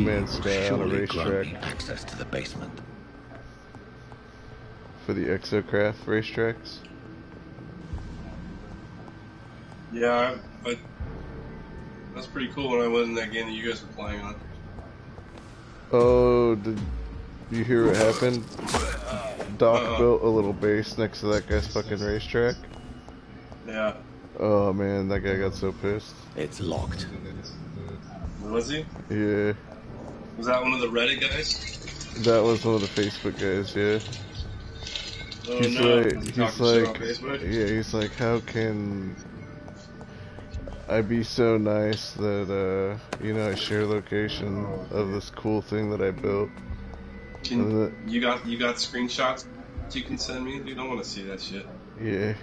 Man style on a surely racetrack granting access to the basement. for the exocraft racetracks. Yeah, that's pretty cool when I went in that game that you guys were playing on. Oh, did you hear what happened? Doc built a little base next to that guy's fucking racetrack. Yeah. Oh man, that guy got so pissed. It's locked. Was he? Yeah. Was that one of the Reddit guys? That was one of the Facebook guys, yeah. Oh He's no. like, Was he talking shit on Facebook? yeah, he's like, how can I be so nice that, you know, I share location of this cool thing that I built. You got screenshots you can send me? Dude, I want to see that shit. Yeah.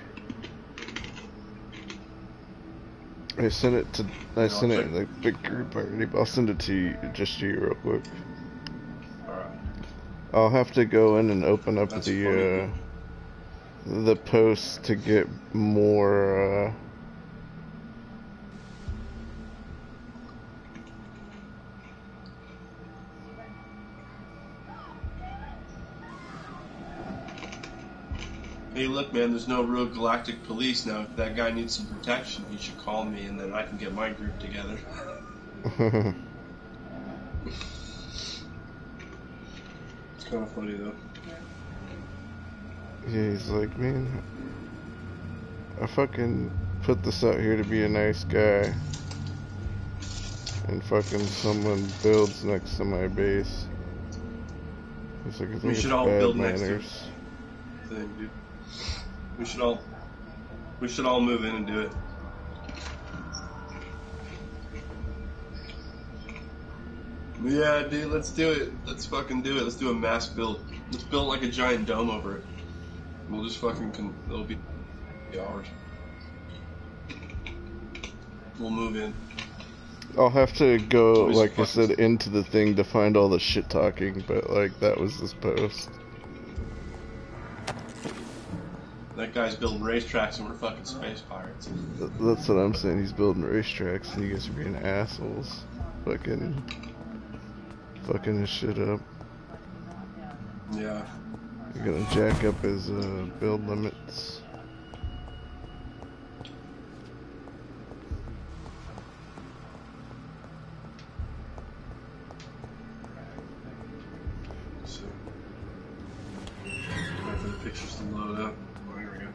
I sent it in the big group already, but I'll send it to you, just to you real quick. Alright. I'll have to go in and open up the post to get more, Hey, look, man, there's no real galactic police now. If that guy needs some protection, he should call me, and then I can get my group together. It's kind of funny, though. Yeah, he's like, man, I fucking put this out here to be a nice guy, and fucking someone builds next to my base. He's like, I think We it's should all bad build manners. next to the thing, dude. We should all move in and do it. Yeah, dude, let's do it. Let's fucking do it. Let's do a mass build. Let's build like a giant dome over it. We'll just fucking it'll be ours. We'll move in. I'll have to go, like I said, into the thing to find all the shit talking, but like that was this post. That guy's building racetracks and we're fucking space pirates. That's what I'm saying. He's building racetracks and you guys are being assholes. Fucking his shit up. Yeah. You're gonna jack up his build limits. So, wait for the pictures to load up. Oh, here we go.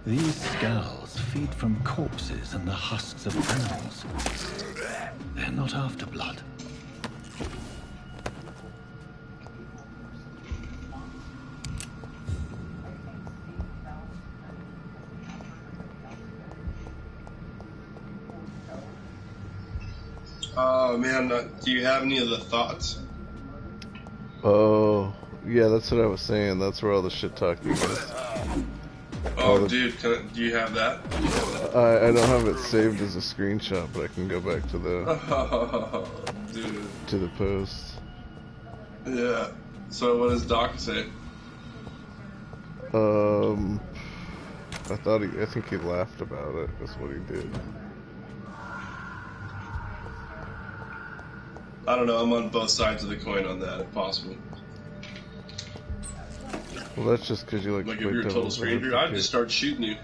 These skulls feed from corpses and the husks of animals. They're not after blood. Oh man, do you have any of the thoughts? Oh, yeah, that's what I was saying. That's where all the shit talking is. Oh, dude, do you have that? I don't have it saved as a screenshot, but I can go back to the dude. to the post. Yeah. So what does Doc say? I think he laughed about it. That's what he did. I don't know. I'm on both sides of the coin on that, if possible. Well, that's just because you like if you're a total stranger, I'd just start shooting you.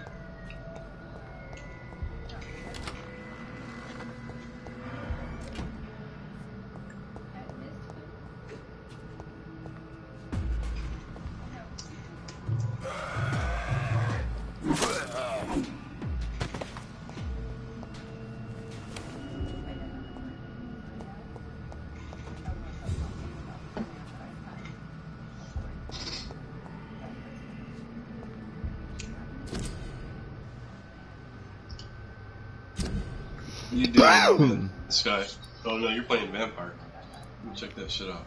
You do Sky. Oh no, you're playing Vampyre. Let me check that shit out.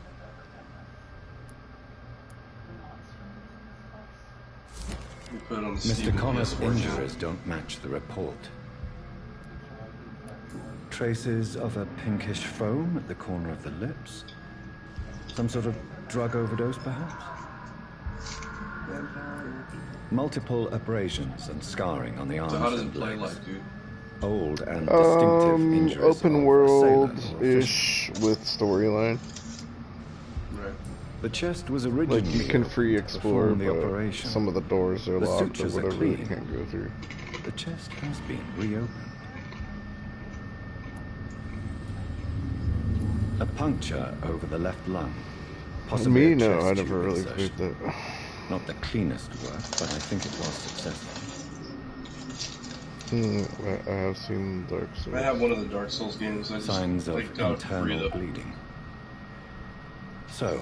Put it on the Mr. Connor's injuries don't match the report. Traces of a pinkish foam at the corner of the lips. Some sort of drug overdose, perhaps? Multiple abrasions and scarring on the arms So how does and it play legs. like, dude? Old and distinctive injuries Open of world a sailor or a fisherman. ish with storyline. Right. The chest was originally Like you can free opened to explore, perform the but operation. some of the doors are The locked or sutures are whatever. You clean. can't go through. The chest has been reopened. A puncture over the left lung. Possibly Me, a no, chest I tube never really insertion. played that. Not the cleanest work, but I think it was successful. I have seen Dark Souls. I have one of the Dark Souls games. I just Signs of got it for free, internal though. bleeding. So,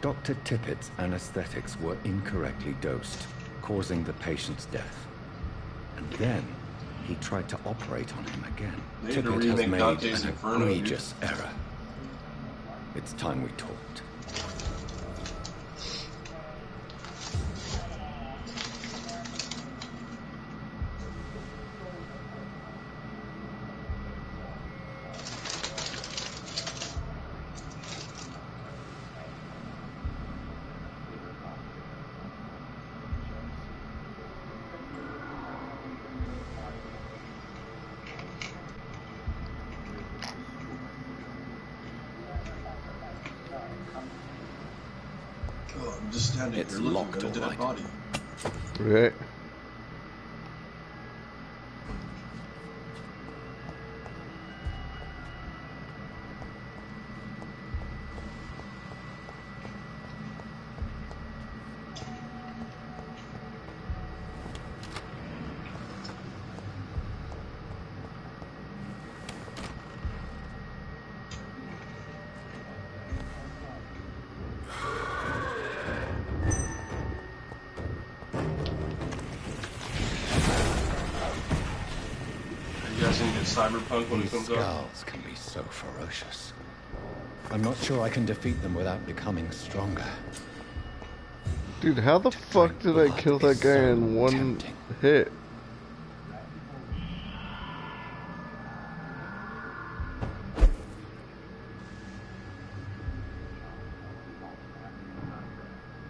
Dr. Tippett's anesthetics were incorrectly dosed, causing the patient's death. And then he tried to operate on him again. They had to Tippett has remake made Dante's an Inferno, dude. egregious error. It's time we talked. Oh, I'm just standing It's here looking locked, at a dead all right. body. Right. You guys gonna get Cyberpunk when it These comes out? skulls can be so ferocious. I'm not sure I can defeat them without becoming stronger. Dude, how the fuck did I kill that guy in one hit?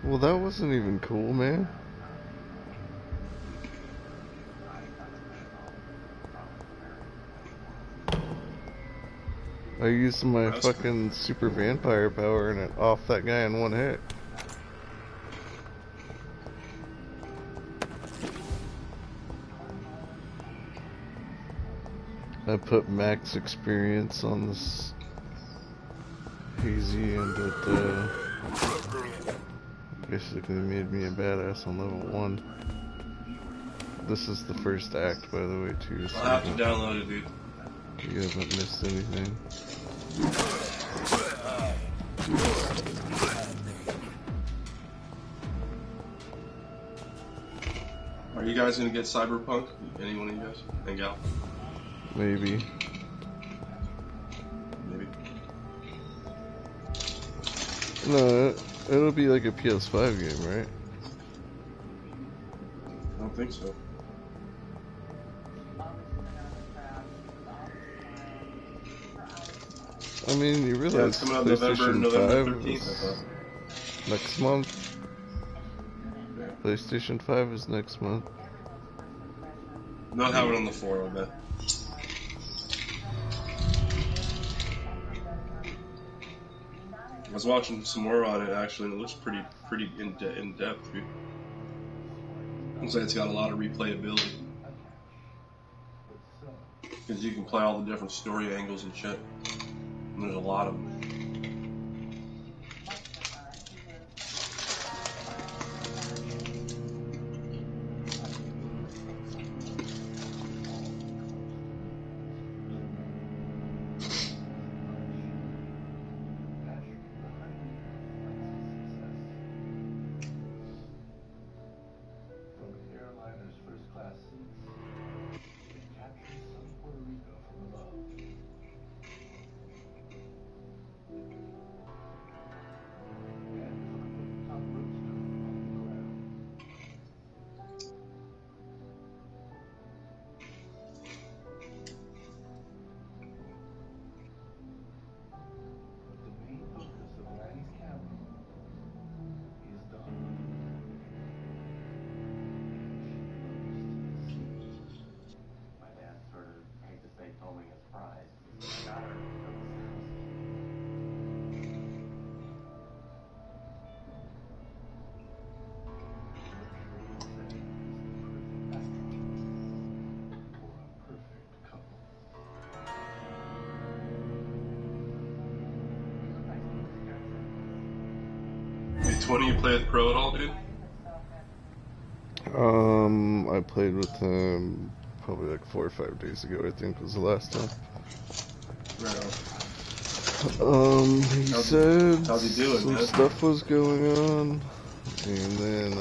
Well, that wasn't even cool, man. I used my fucking super vampire power and it off that guy in one hit. I put max experience on this hazy and it basically made me a badass on level 1. This is the first act, by the way, too. So I'll have to download it, dude. you haven't missed anything. Are you guys gonna get Cyberpunk? Any one of you guys? And gal? Maybe. Maybe. No, it'll be like a PS5 game, right? I don't think so. I mean, you Yeah, realize it's coming out PlayStation November 5 13th, I is thought. next month. PlayStation 5 is next month. They'll have it on the 4, I bet. I was watching some more on it actually, and it looks pretty in depth, dude. Looks like it's got a lot of replayability. Because you can play all the different story angles and shit. And there's a lot of them. 20 you play with Pro at all, dude? I played with him probably like 4 or 5 days ago, I think was the last time. He said how's he doing, some man? stuff was going on, and then,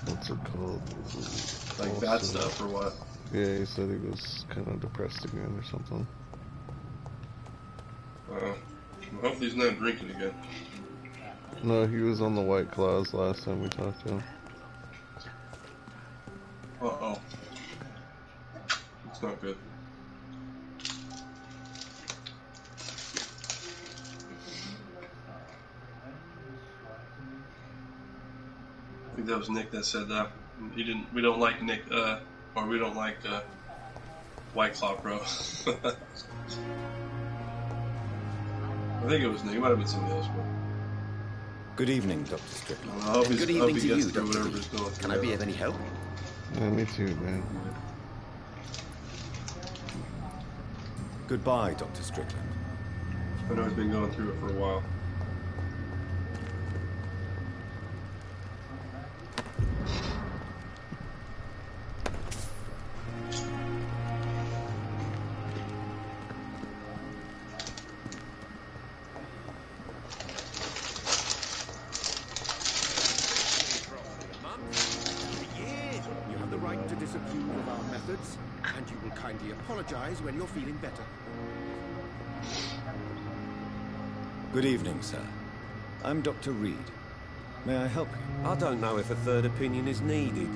what's it called? Like bad stuff or what? Yeah, he said he was kind of depressed again or something. Well, hopefully he's not drinking again. No, he was on the White Claws last time we talked to him. Uh-oh. It's not good. I think that was Nick that said that. He didn't. We don't like Nick, or we don't like White Claw Pro. I think it was Nick. It might have been somebody else, bro. Good evening, Dr. Strickland. And good evening to you, Dr. Whatever Lee. is going Can I be of any help? Yeah, me too, man. Goodbye, Dr. Strickland. I know he's been going through it for a while. You have the right to disapprove of our methods, and you will kindly apologize when you're feeling better. Good evening, sir. I'm Dr. Reed. May I help you? I don't know if a third opinion is needed.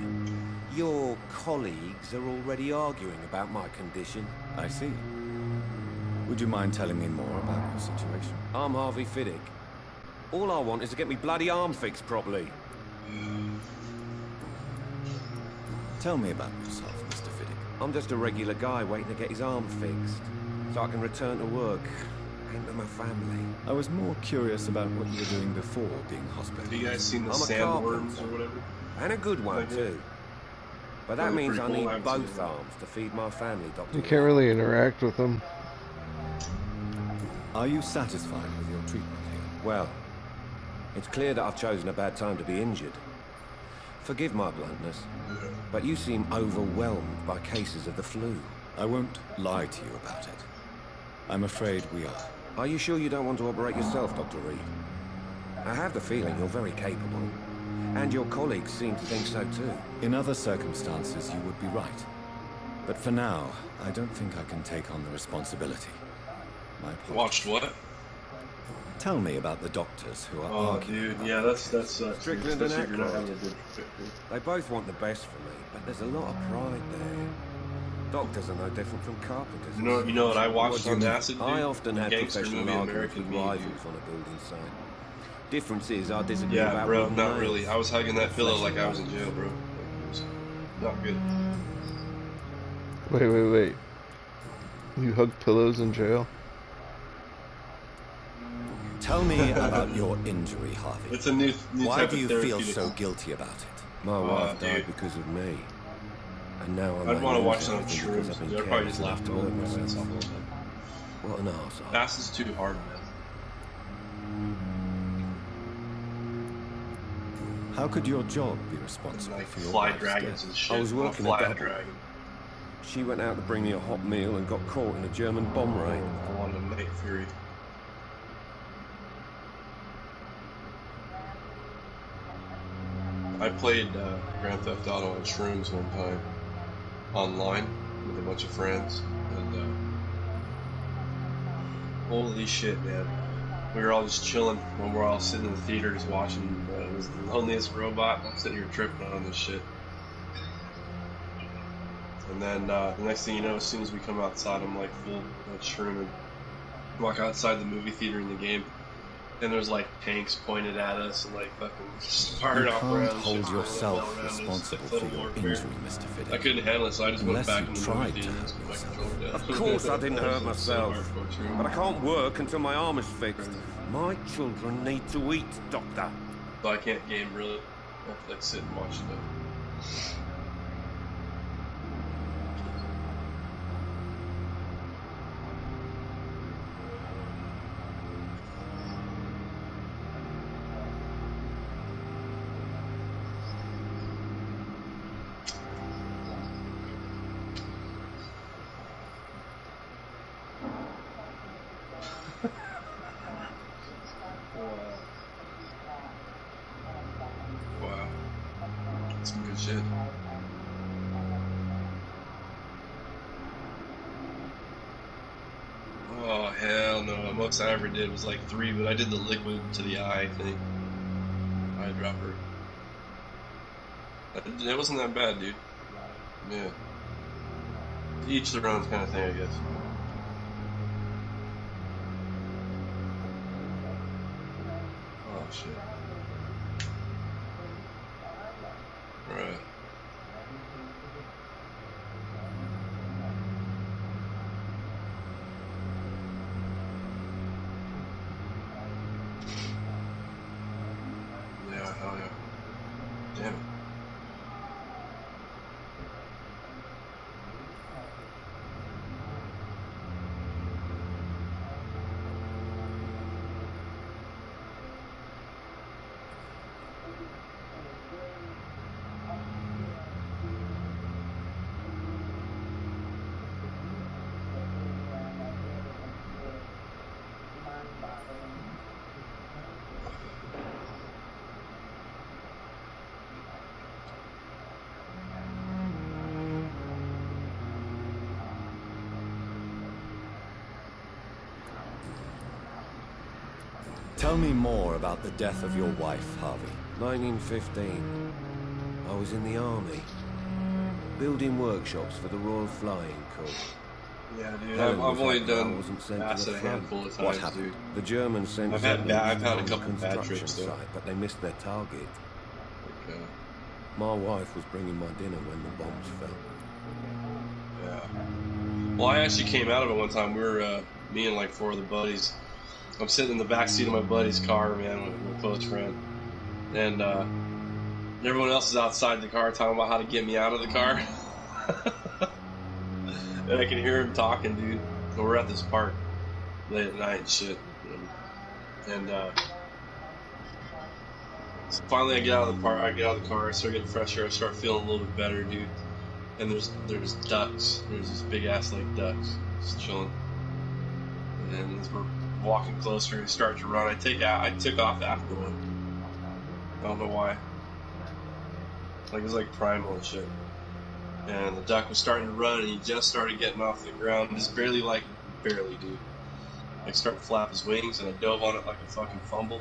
Your colleagues are already arguing about my condition. I see. Would you mind telling me more about your situation? I'm Harvey Fiddick. All I want is to get me bloody arm fixed properly. Tell me about yourself, Mr. Fiddick. I'm just a regular guy waiting to get his arm fixed, so I can return to work, into my family. I was more curious about what you were doing before being hospitalized. Have you guys seen the I'm a sandworms carpenter. or whatever? And a good one, too. But that Those are means I pretty cool. I need haven't both seen them. arms to feed my family, Doctor. You can't really interact with him. Are you satisfied with your treatment here? Well, it's clear that I've chosen a bad time to be injured. Forgive my bluntness, but you seem overwhelmed by cases of the flu. I won't lie to you about it. I'm afraid we are. Are you sure you don't want to operate yourself, Dr. Reed? I have the feeling you're very capable, and your colleagues seem to think so too. In other circumstances, you would be right. But for now, I don't think I can take on the responsibility. My apologies. Watched what? Tell me about the doctors who are Oh, arguing. dude, yeah, that's Strickland and especially if you're not Aykroyd. having a good fit, dude. They both want the best for me, but there's a lot of pride there. Doctors are no different from carpenters. You know what I watched What do you on mean? acid, dude? I often The had gangster professional movie arguments with American Me, rivals dude. on a building site. Difference is I disagree Yeah, about bro, wooden not nails. really. I was hugging that pillow like I was in jail, bro. It was not good. Wait. You hug pillows in jail? Tell me about your injury, Harvey. It's a new Why type do of you feel therapeutic. so guilty about it? My wife died dude. because of me. And now I'm I'd want to watch some everything because shrooms. I've been Dude, I'd probably just careless laugh enough to to hurt myself. myself. What an arsehole. Fast is too hard, man. How could your job be responsible Like for your fly wife's dragons death? and shit. I was I'm gonna working fly a a double. dragon. She went out to bring me a hot meal and got caught in a German bomb raid. I wanted to make Fury. I played Grand Theft Auto on shrooms one time online with a bunch of friends, and holy shit, man! We were all just chilling when we're all sitting in the theater just watching. It was the loneliest robot. I'm sitting here tripping on this shit. And then the next thing you know, as soon as we come outside, I'm like full shroom and walk outside the movie theater in the game. And there's like tanks pointed at us and like fucking fired You off can't rounds. hold shit flying yourself all around us. responsible It's for like total your warfare. injury, Mr. Fiddick. I couldn't handle it, so I just went Unless back you in the tried movie to theater. hurt and put my yourself. controller down. Of course I didn't hurt So myself. hardcore, too. But I can't work until my arm is fixed. My children need to eat, Doctor. So I can't game really. I have to like sit and watch stuff. Good shit. Oh, hell no. The most I ever did was like 3, but I did the liquid to the eye thing. Eyedropper. It wasn't that bad, dude. Yeah. Each their own kind of thing, I guess. Oh, shit. Right. Yeah, hell yeah. Damn it. Tell me more about the death of your wife, Harvey. 1915. I was in the army. Building workshops for the Royal Flying Corps. Yeah, dude, Helen I've was only happy I done wasn't sent to acid the a front. handful of What times, happened? dude. The Germans sent I've had settlers a on couple bad construction trips, though. site, but they missed their target. Like, My wife was bringing my dinner when the bombs fell. yeah. Well, I actually came out of it one time. We were, me and like 4 of the buddies. I'm sitting in the back seat of my buddy's car, man, with my close friend. And everyone else is outside the car talking about how to get me out of the car. And I can hear him talking, dude. And we're at this park late at night and shit. And so finally I get out of the park, I get out of the car, I start getting fresh air, I start feeling a little bit better, dude. And there's ducks. There's this big ass like ducks just chilling. And as we're walking closer and start to run, I took off after one. I don't know why. Like it was like primal and shit. And the duck was starting to run, and he just started getting off the ground, just barely, dude. Like starting to flap his wings, and I dove on it like a fucking fumble.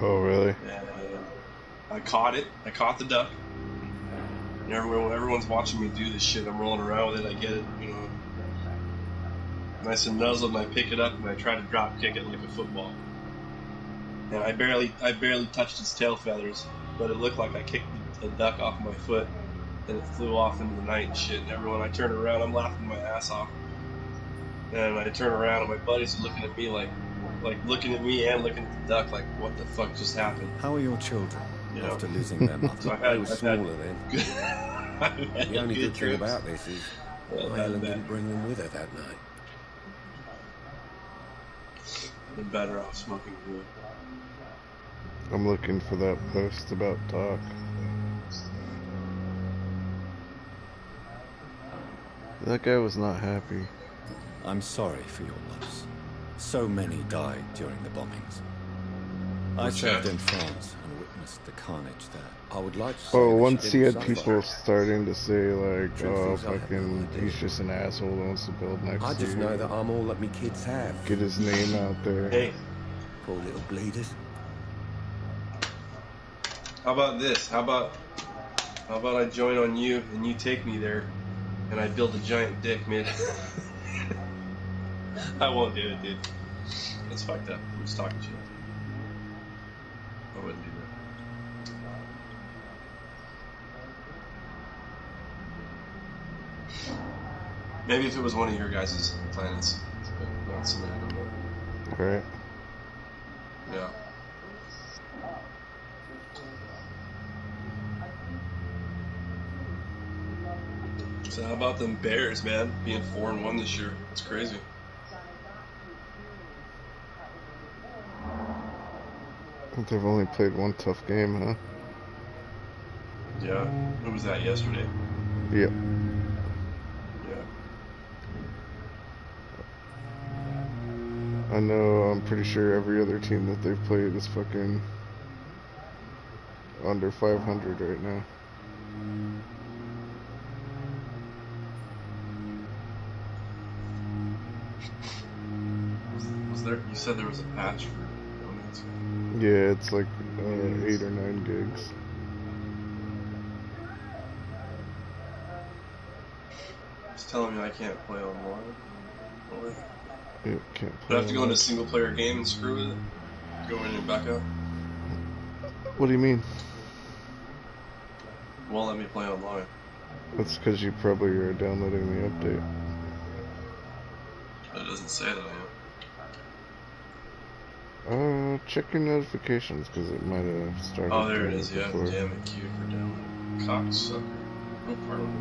Oh, really? And I caught it. I caught the duck. And everyone's watching me do this shit. I'm rolling around with it. I get it, you know, nice and nuzzled, and I pick it up, and I try to drop kick it like a football. And I barely touched its tail feathers, but it looked like I kicked the duck off my foot, and it flew off into the night and shit. And everyone, I turn around, I'm laughing my ass off. And I turn around, and my buddies are looking at me like looking at me and looking at the duck, like, what the fuck just happened? How are your children You know? after losing their mother? So They were smaller then. I've had The only good thing trips. about this is Well, my not Helen bad. didn't bring them with her that night. They're better off smoking weed. I'm looking for that post about Doc. That guy was not happy. I'm sorry for your loss. So many died during the bombings. I served in France and witnessed the carnage there. I would like to say Oh, that once she he had didn't suffer. people starting to say, like, Truth oh, is, I had no fucking, idea. he's just an asshole that wants to build next I to just you. know that I'm all that me kids have. Get his name out there. Hey, Poor little bleeders. how about this? How about I join on you and you take me there, and I build a giant dick, man. I won't do it, dude. That's fucked up. I'm just talking shit. I wouldn't do that. Maybe if it was one of your guys' planets, but not somebody I don't know. Right? Yeah. So how about them Bears, man? Being 4-1 this year. It's crazy. They've only played one tough game, huh? Yeah. Who was that yesterday? Yep. Yeah. I know, I'm pretty sure every other team that they've played is fucking under 500 right now. Was there? You said there was a patch for No Man's Sky. Yeah, it's like 8 or 9 gigs. It's telling me I can't play online. Yeah, can't Do play I have to go into online. a single player game and screw with it? Go in and back out? What do you mean? Won't let me play online. That's because you probably are downloading the update. But it doesn't say that I am. Check your notifications because it might have started. Oh, there it doing is. Yeah, before. damn it, queued for download. Cocksucker. No part of it.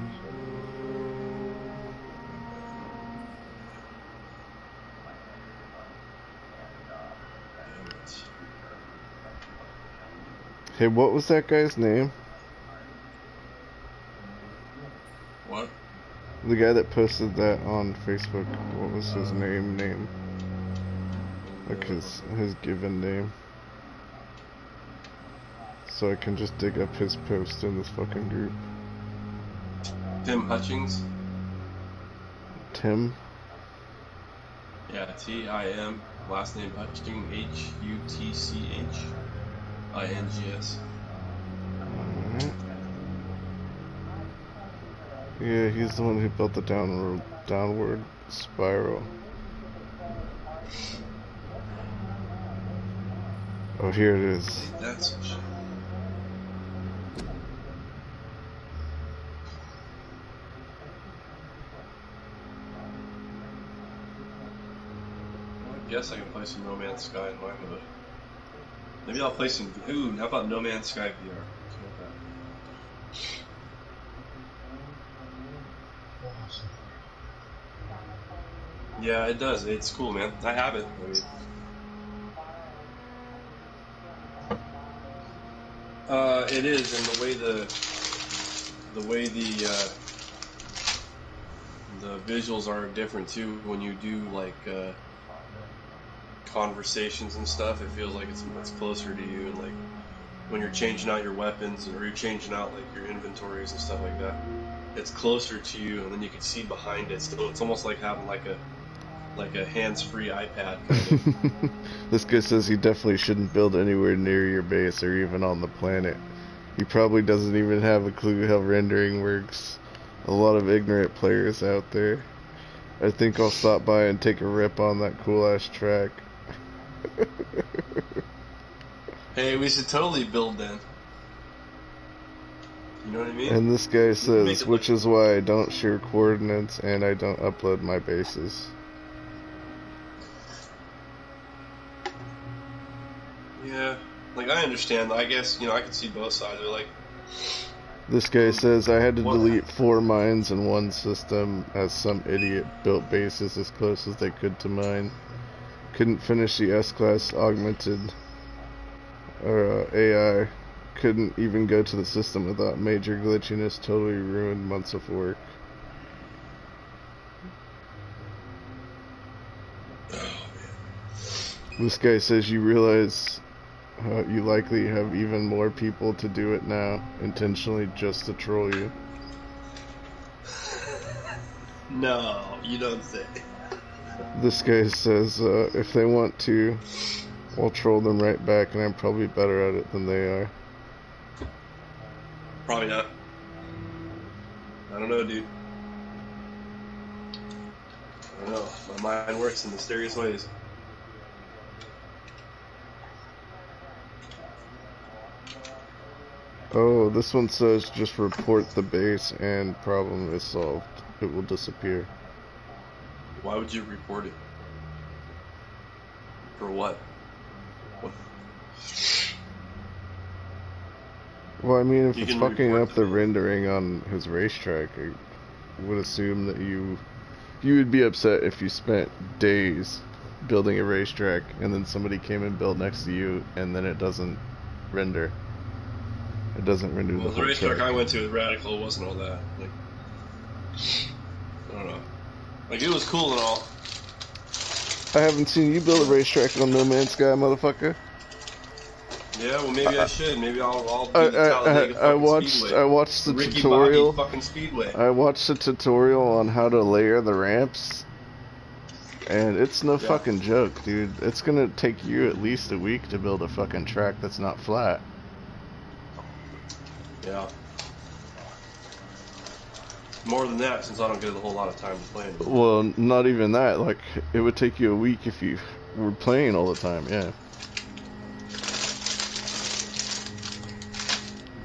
Damn it. Hey, what was that guy's name? What? The guy that posted that on Facebook. What was his name? Like his given name. So I can just dig up his post in this fucking group. Tim Hutchings? Tim? Yeah, T-I-M. Last name Hutchings. H-U-T-C-H-I-N-G-S. Alright. Yeah, he's the one who built the downward spiral. Oh, here it is. That's some shit. Well, I guess I can play some No Man's Sky in my mode. Maybe I'll play some. Ooh, how about No Man's Sky VR? Yeah, it does. It's cool, man. I have it. It is, and the way the visuals are different too. When you do like conversations and stuff, it feels like it's closer to you, and like when you're changing out your weapons or you're changing out like your inventories and stuff like that, it's closer to you, and then you can see behind it. So it's almost like having like a hands-free iPad kind of. This guy says he definitely shouldn't build anywhere near your base or even on the planet. He probably doesn't even have a clue how rendering works. A lot of ignorant players out there. I think I'll stop by and take a rip on that cool-ass track. Hey, we should totally build then. You know what I mean? And this guy says, which is why I don't share coordinates and I don't upload my bases. Yeah, like I understand. I guess, you know, I can see both sides of it. Like, this guy says, I had to delete 4 mines in one system as some idiot built bases as close as they could to mine. Couldn't finish the S-Class augmented or AI. Couldn't even go to the system without major glitchiness. Totally ruined months of work. This guy says you realize you likely have even more people to do it now, intentionally just to troll you. no, you don't say. This guy says if they want to, I'll troll them right back, and I'm probably better at it than they are. Probably not. I don't know, dude. I don't know. My mind works in mysterious ways. Oh, this one says just report the base and problem is solved. It will disappear. Why would you report it? For what? What? Well, I mean, if You it's can fucking report up the rendering on his racetrack, I would assume that you would be upset if you spent days building a racetrack and then somebody came and built next to you and then it doesn't render. It doesn't render Well, the the whole racetrack track. I went to with Radical wasn't all that. Like, I don't know. Like, it was cool and all. I haven't seen you build a racetrack on No Man's Sky, motherfucker. Yeah, well, maybe I should. Maybe I'll do the Talladega I fucking Speedway. I watched the Ricky tutorial. Bobby fucking Speedway. I watched the tutorial on how to layer the ramps, and it's no fucking joke, dude. It's gonna take you at least a week to build a fucking track that's not flat. Yeah. More than that, since I don't get a whole lot of time to play anymore. Well, not even that. Like, it would take you a week if you were playing all the time, yeah.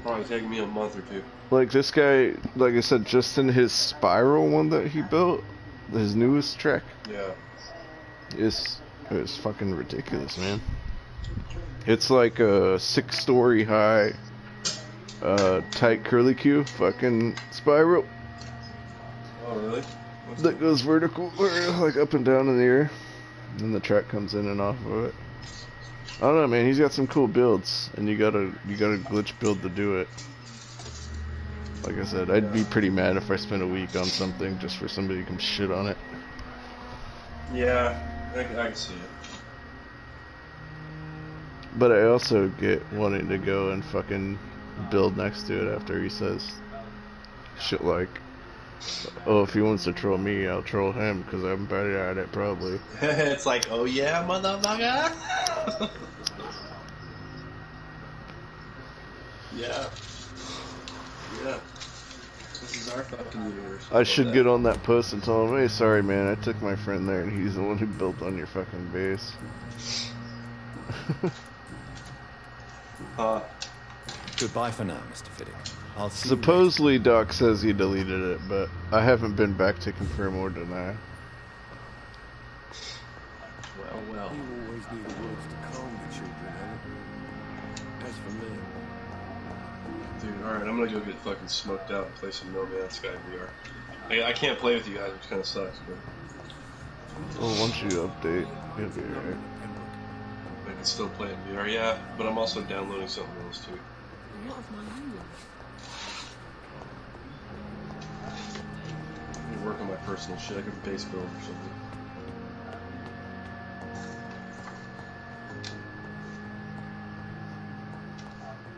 Probably take me a month or two. Like, this guy, like I said, just in his Spiral one that he built, his newest track, Yeah. is fucking ridiculous, man. It's like a 6-story high, tight curlicue fucking spiral. Oh, really? That goes vertical, or like up and down in the air, and then the track comes in and off of it. I don't know, man. He's got some cool builds, and you gotta glitch build to do it. Like I said, I'd be pretty mad if I spent a week on something just for somebody to come shit on it. Yeah, I can see it. But I also get wanting to go and fucking build next to it after he says shit like, oh, if he wants to troll me, I'll troll him because I'm better at it, probably. It's like, oh yeah, motherfucker. Yeah. Yeah. This is our fucking universe. I should get on that post and tell him, hey, sorry man, I took my friend there and he's the one who built on your fucking base. Goodbye for now, Mr. Fiddick. I'll see Supposedly you Doc says he deleted it, but I haven't been back to confirm or deny. Well. You always need words to calm the children, Ellen. As for me, Dude, alright, I'm gonna go get fucking smoked out and play some No Man's Sky VR. I can't play with you guys, which kinda sucks, but Well, once you update, you'll be alright. I can still play in VR, yeah, but I'm also downloading something else too. A lot of my own life. I'm gonna work on my personal shit, I could base build or something.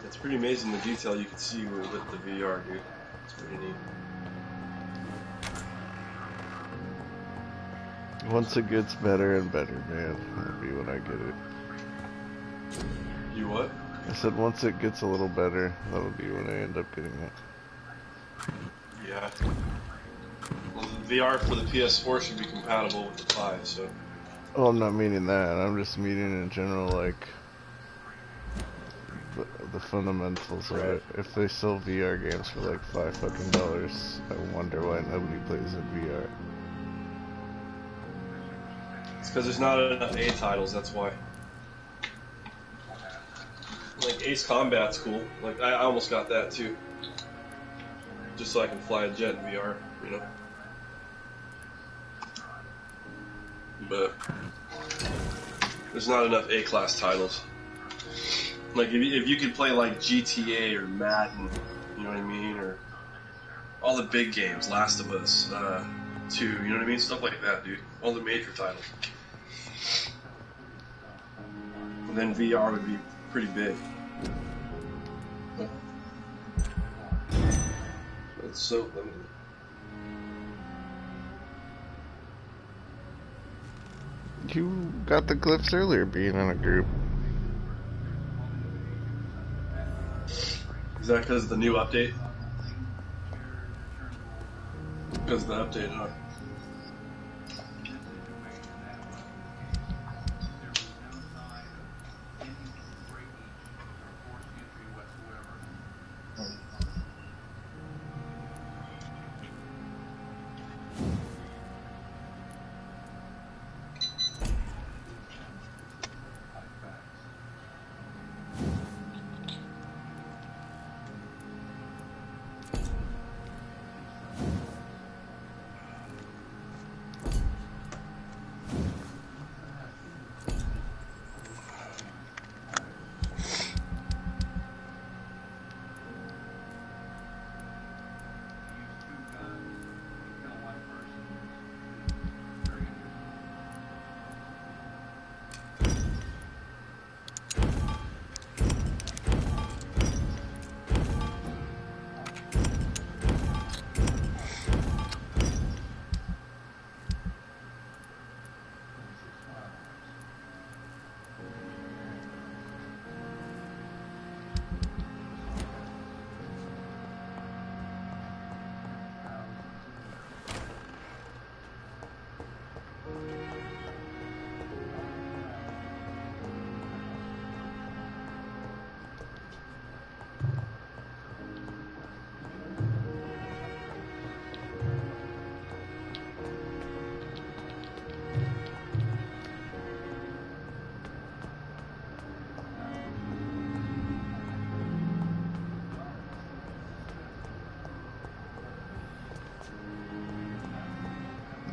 It's pretty amazing the detail you can see with the VR, dude. It's pretty neat. Once it gets better and better, man, that'll be when I get it. You what? I said once it gets a little better, that'll be when I end up getting it. Yeah. Well, the VR for the PS4 should be compatible with the 5, so... Oh, I'm not meaning that. I'm just meaning in general, like, the fundamentals of it. If they sell VR games for like $5 fucking, I wonder why nobody plays in VR. It's because there's not enough A titles, that's why. Like, Ace Combat's cool. Like, I almost got that, too. Just so I can fly a jet in VR, you know? But there's not enough A-class titles. Like, if you could play, like, GTA or Madden, you know what I mean? Or all the big games, Last of Us 2, you know what I mean? Stuff like that, dude. All the major titles. And then VR would be pretty big. But it's so limited. You got the glyphs earlier being in a group. Is that because of the new update? Because of the update, huh?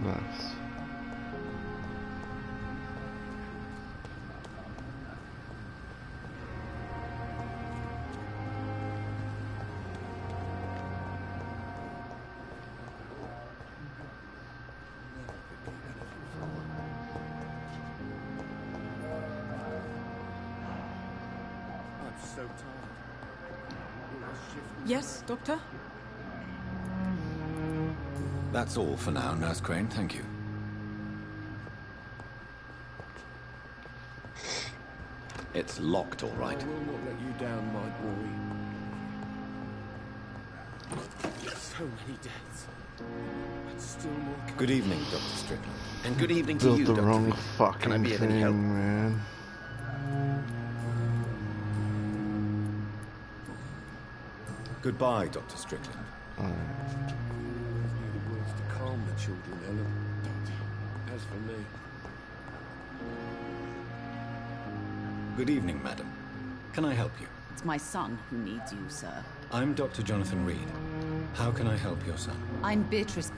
Nice. I'm so tired. Will this shift Yes, Doctor? That's all for now, Nurse Crane. Thank you. It's locked, all right. I will not let you down, my boy. So many deaths. But still more coming. Good evening, Dr. Strickland. And good evening to Built you, the Dr. wrong Reed. fucking Can I be of any thing, help? man. Goodbye, Dr. Strickland. Always needed words to calm the children, Ellen. As for me, Good evening, madam. Can I help you? It's my son who needs you, sir. I'm Dr. Jonathan Reed. How can I help your son? I'm Beatrice.